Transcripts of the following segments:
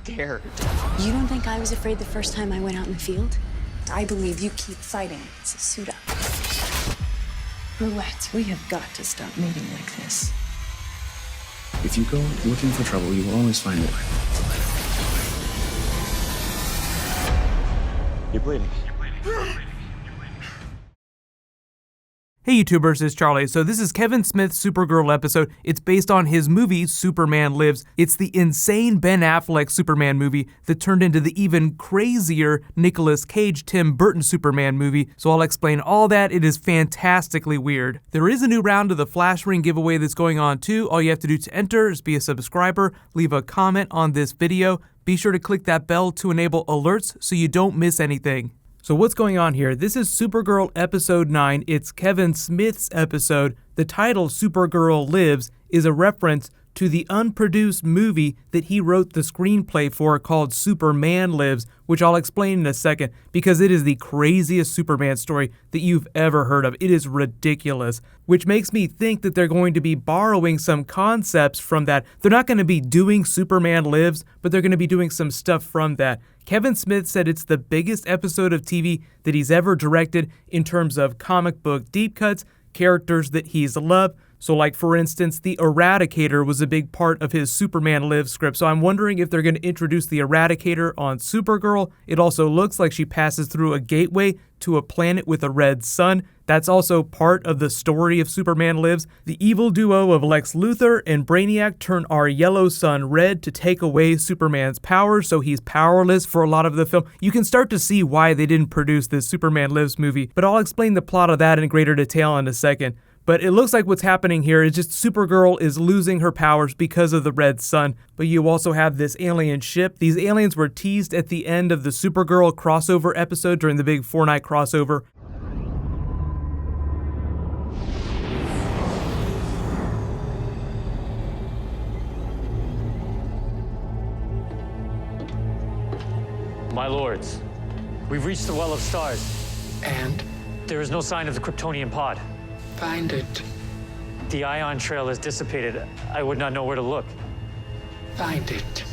scared. You don't think I was afraid the first time I went out in the field? I believe you keep fighting. It's a suit up. Roulette, we have got to stop meeting like this. If you go looking for trouble, you will always find it. You're bleeding. Hey YouTubers, it's Charlie. So this is Kevin Smith's Supergirl episode. It's based on his movie, Superman Lives. It's the insane Ben Affleck Superman movie that turned into the even crazier Nicolas Cage Tim Burton Superman movie. So I'll explain all that. It is fantastically weird. There is a new round of the Flash Ring giveaway that's going on too. All you have to do to enter is be a subscriber, leave a comment on this video. Be sure to click that bell to enable alerts so you don't miss anything. So what's going on here? This is Supergirl episode 9. It's Kevin Smith's episode. The title, Supergirl Lives, is a reference to the unproduced movie that he wrote the screenplay for called Superman Lives, which I'll explain in a second, because it is the craziest Superman story that you've ever heard of. It is ridiculous, which makes me think that they're going to be borrowing some concepts from that. They're not going to be doing Superman Lives, but they're going to be doing some stuff from that. Kevin Smith said it's the biggest episode of TV that he's ever directed in terms of comic book deep cuts, characters that he's loved. So like, for instance, the Eradicator was a big part of his Superman Lives script. So I'm wondering if they're going to introduce the Eradicator on Supergirl. It also looks like she passes through a gateway to a planet with a red sun. That's also part of the story of Superman Lives. The evil duo of Lex Luthor and Brainiac turn our yellow sun red to take away Superman's powers, so he's powerless for a lot of the film. You can start to see why they didn't produce this Superman Lives movie, but I'll explain the plot of that in greater detail in a second. But it looks like what's happening here is just Supergirl is losing her powers because of the red sun. But you also have this alien ship. These aliens were teased at the end of the Supergirl crossover episode during the big 4-night crossover. My lords, we've reached the Well of Stars. And? There is no sign of the Kryptonian pod. Find it. The ion trail has dissipated. I would not know where to look. Find it.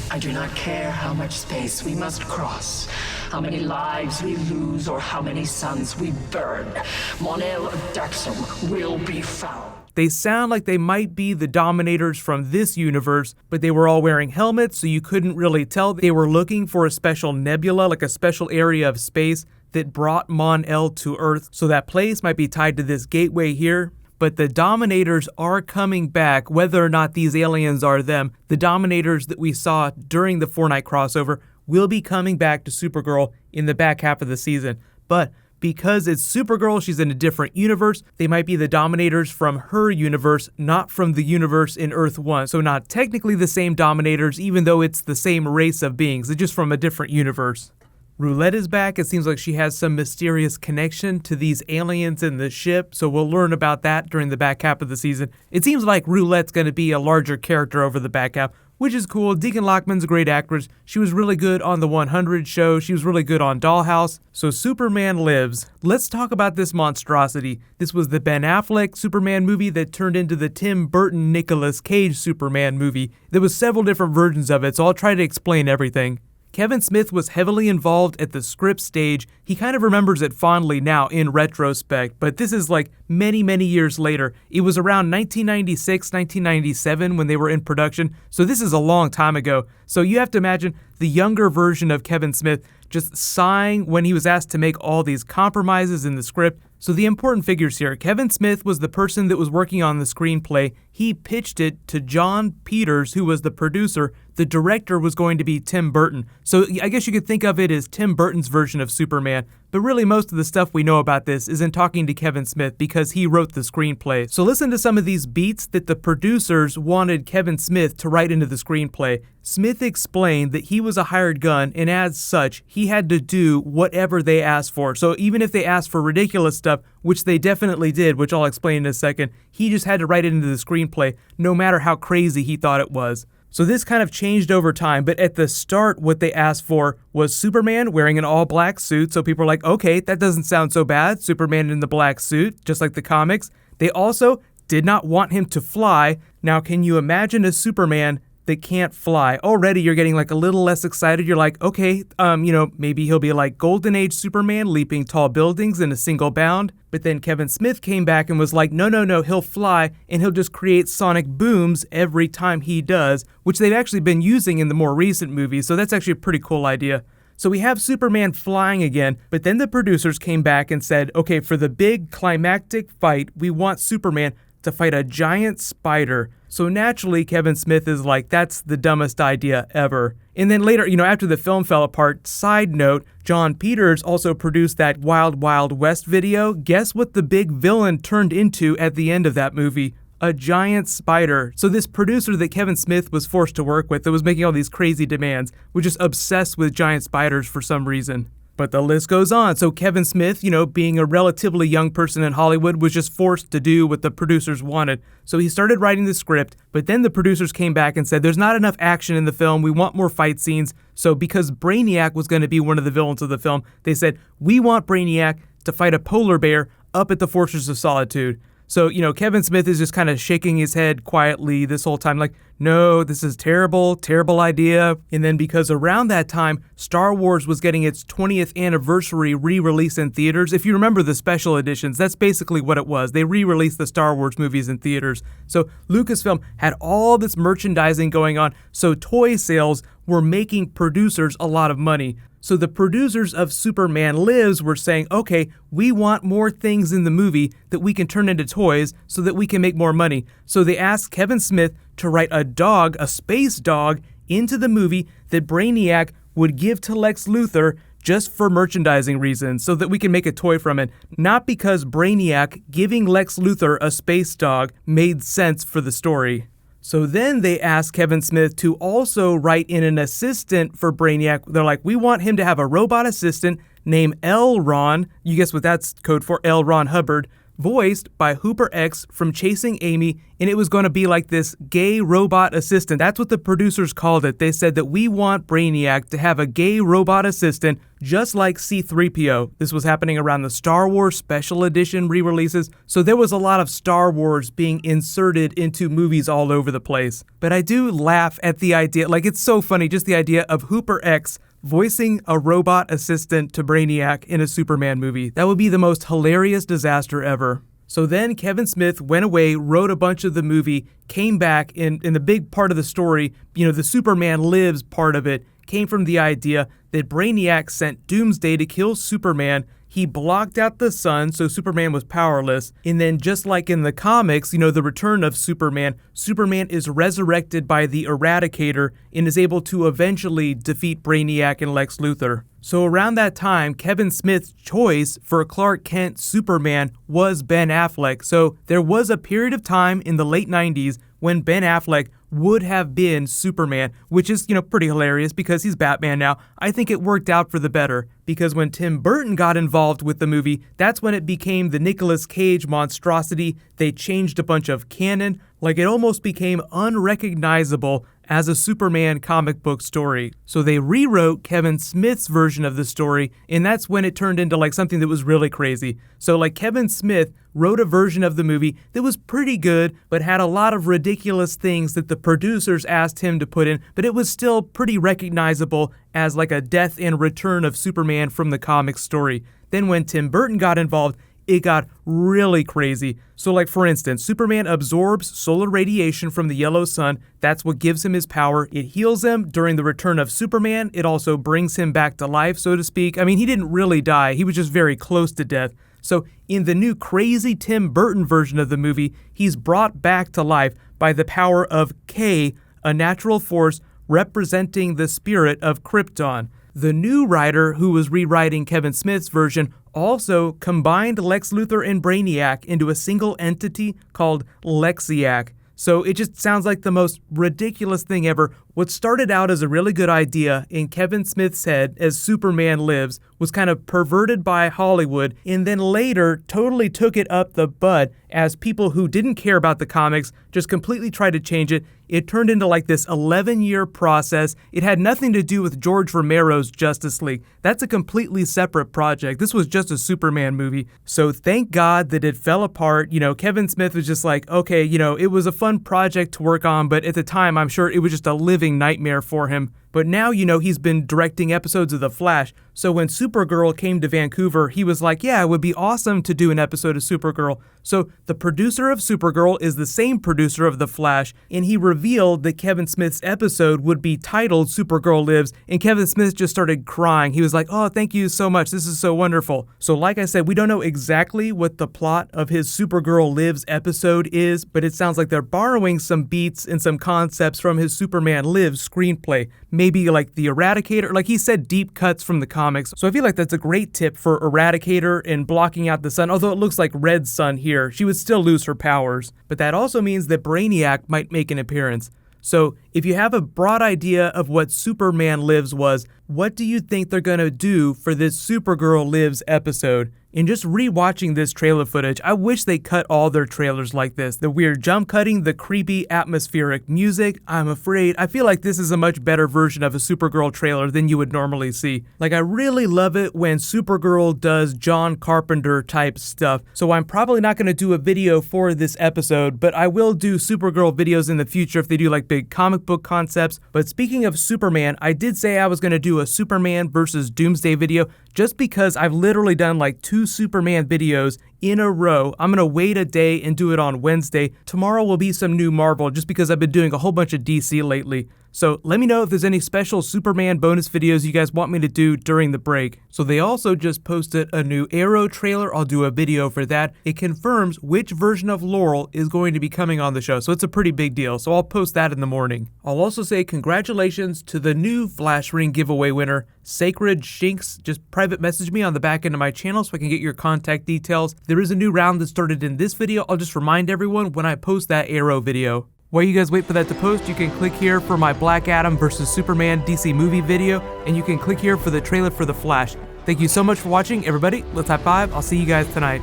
I do not care how much space we must cross, how many lives we lose, or how many suns we burn. Mon-El Daxam will be found. They sound like they might be the Dominators from this universe, but they were all wearing helmets, so you couldn't really tell. They were looking for a special nebula, like a special area of space that brought Mon-El to Earth, so that place might be tied to this gateway here. But the Dominators are coming back, whether or not these aliens are them. The Dominators that we saw during the 4-night crossover will be coming back to Supergirl in the back half of the season. But because it's Supergirl, she's in a different universe, they might be the Dominators from her universe, not from the universe in Earth 1. So not technically the same Dominators, even though it's the same race of beings. It's just from a different universe. Roulette is back. It seems like she has some mysterious connection to these aliens in the ship, so we'll learn about that during the back half of the season. It seems like Roulette's going to be a larger character over the back half, which is cool. Deacon Lockman's a great actress. She was really good on the 100 show. She was really good on Dollhouse. So Superman Lives. Let's talk about this monstrosity. This was the Ben Affleck Superman movie that turned into the Tim Burton Nicolas Cage Superman movie. There was several different versions of it, so I'll try to explain everything. Kevin Smith was heavily involved at the script stage. He kind of remembers it fondly now in retrospect, but this is like many, many years later. It was around 1996, 1997 when they were in production, so this is a long time ago. So you have to imagine the younger version of Kevin Smith just sighing when he was asked to make all these compromises in the script. So the important figures here, Kevin Smith was the person that was working on the screenplay. He pitched it to John Peters, who was the producer. The director was going to be Tim Burton. So I guess you could think of it as Tim Burton's version of Superman. But really most of the stuff we know about this is in talking to Kevin Smith because he wrote the screenplay. So listen to some of these beats that the producers wanted Kevin Smith to write into the screenplay. Smith explained that he was a hired gun, and as such, he had to do whatever they asked for. So even if they asked for ridiculous stuff, which they definitely did, which I'll explain in a second, he just had to write it into the screenplay, no matter how crazy he thought it was. So this kind of changed over time, but at the start, what they asked for was Superman wearing an all-black suit, so people were like, okay, that doesn't sound so bad, Superman in the black suit, just like the comics. They also did not want him to fly. Now, can you imagine a Superman that can't fly. Already you're getting like a little less excited. You're like, okay, maybe he'll be like Golden Age Superman leaping tall buildings in a single bound. But then Kevin Smith came back and was like, no, he'll fly and he'll just create sonic booms every time he does, which they've actually been using in the more recent movies. So that's actually a pretty cool idea. So we have Superman flying again, but then the producers came back and said, okay, for the big climactic fight, we want Superman to fight a giant spider. So naturally, Kevin Smith is like, that's the dumbest idea ever. And then later, after the film fell apart, side note, John Peters also produced that Wild Wild West video. Guess what the big villain turned into at the end of that movie? A giant spider. So this producer that Kevin Smith was forced to work with that was making all these crazy demands was just obsessed with giant spiders for some reason. But the list goes on. So Kevin Smith, being a relatively young person in Hollywood, was just forced to do what the producers wanted. So he started writing the script, but then the producers came back and said, there's not enough action in the film. We want more fight scenes. So because Brainiac was going to be one of the villains of the film, they said, we want Brainiac to fight a polar bear up at the Fortress of Solitude. So, Kevin Smith is just kind of shaking his head quietly this whole time, like, no, this is terrible, terrible idea. And then because around that time, Star Wars was getting its 20th anniversary re-release in theaters. If you remember the special editions, that's basically what it was. They re-released the Star Wars movies in theaters. So Lucasfilm had all this merchandising going on, so toy sales were making producers a lot of money. So the producers of Superman Lives were saying, okay, we want more things in the movie that we can turn into toys so that we can make more money. So they asked Kevin Smith to write a dog, a space dog, into the movie that Brainiac would give to Lex Luthor just for merchandising reasons so that we can make a toy from it. Not because Brainiac giving Lex Luthor a space dog made sense for the story. So then they asked Kevin Smith to also write in an assistant for Brainiac. They're like, we want him to have a robot assistant named L. Ron. You guess what that's code for? L. Ron Hubbard. Voiced by Hooper X from Chasing Amy, and it was going to be like this gay robot assistant. That's what the producers called it. They said that we want Brainiac to have a gay robot assistant just like C-3PO. This was happening around the Star Wars Special Edition re-releases, so there was a lot of Star Wars being inserted into movies all over the place. But I do laugh at the idea, like it's so funny, just the idea of Hooper X voicing a robot assistant to Brainiac in a Superman movie. That would be the most hilarious disaster ever. So then Kevin Smith went away, wrote a bunch of the movie, came back, in the big part of the story, the Superman Lives part of it, came from the idea that Brainiac sent Doomsday to kill Superman. He blocked out the sun, so Superman was powerless. And then just like in the comics, the return of Superman, Superman is resurrected by the Eradicator and is able to eventually defeat Brainiac and Lex Luthor. So around that time, Kevin Smith's choice for Clark Kent Superman was Ben Affleck. So there was a period of time in the late 90s when Ben Affleck would have been Superman, which is, pretty hilarious because he's Batman now. I think it worked out for the better because when Tim Burton got involved with the movie, that's when it became the Nicolas Cage monstrosity. They changed a bunch of canon, like it almost became unrecognizable as a Superman comic book story. So they rewrote Kevin Smith's version of the story, and that's when it turned into like something that was really crazy. So like Kevin Smith wrote a version of the movie that was pretty good, but had a lot of ridiculous things that the producers asked him to put in, but it was still pretty recognizable as like a death and return of Superman from the comic story. Then when Tim Burton got involved, it got really crazy. So like for instance, Superman absorbs solar radiation from the yellow sun. That's what gives him his power. It heals him during the return of Superman. It also brings him back to life, so to speak. I mean, he didn't really die. He was just very close to death. So in the new crazy Tim Burton version of the movie, he's brought back to life by the power of K, a natural force representing the spirit of Krypton. The new writer who was rewriting Kevin Smith's version also combined Lex Luthor and Brainiac into a single entity called Lexiac. So it just sounds like the most ridiculous thing ever. What started out as a really good idea in Kevin Smith's head as Superman Lives was kind of perverted by Hollywood and then later totally took it up the butt as people who didn't care about the comics just completely tried to change it. It turned into like this 11-year process. It had nothing to do with George Romero's Justice League. That's a completely separate project. This was just a Superman movie. So thank God that it fell apart. You know, Kevin Smith was just like, okay, you know, it was a fun project to work on, but at the time, I'm sure it was just a living nightmare for him. But now, you know, he's been directing episodes of The Flash. So when Supergirl came to Vancouver, he was like, yeah, it would be awesome to do an episode of Supergirl. So the producer of Supergirl is the same producer of The Flash, and he revealed that Kevin Smith's episode would be titled Supergirl Lives, and Kevin Smith just started crying. He was like, oh, thank you so much. This is so wonderful. So like I said, we don't know exactly what the plot of his Supergirl Lives episode is, but it sounds like they're borrowing some beats and some concepts from his Superman Lives screenplay. Maybe like the Eradicator, like he said, deep cuts from the comics. So I feel like that's a great tip for Eradicator and blocking out the sun. Although it looks like Red Sun here, she would still lose her powers. But that also means that Brainiac might make an appearance. So if you have a broad idea of what Superman Lives was, what do you think they're gonna do for this Supergirl Lives episode? In just rewatching this trailer footage, I wish they cut all their trailers like this. The weird jump cutting, the creepy atmospheric music. I feel like this is a much better version of a Supergirl trailer than you would normally see. Like, I really love it when Supergirl does John Carpenter type stuff. So I'm probably not going to do a video for this episode, but I will do Supergirl videos in the future if they do like big comic book concepts. But speaking of Superman, I did say I was going to do a Superman versus Doomsday video just because I've literally done like 2 Superman videos in a row. I'm gonna wait a day and do it on Wednesday. Tomorrow will be some new Marvel just because I've been doing a whole bunch of DC lately. So let me know if there's any special Superman bonus videos you guys want me to do during the break. So they also just posted a new Arrow trailer. I'll do a video for that. It confirms which version of Laurel is going to be coming on the show. So it's a pretty big deal. So I'll post that in the morning. I'll also say congratulations to the new Flash Ring giveaway winner, Sacred Shinx. Just private message me on the back end of my channel so I can get your contact details. There is a new round that started in this video. I'll just remind everyone when I post that Arrow video. While you guys wait for that to post, you can click here for my Black Adam versus Superman DC movie video, and you can click here for the trailer for The Flash. Thank you so much for watching, everybody. Let's high five. I'll see you guys tonight.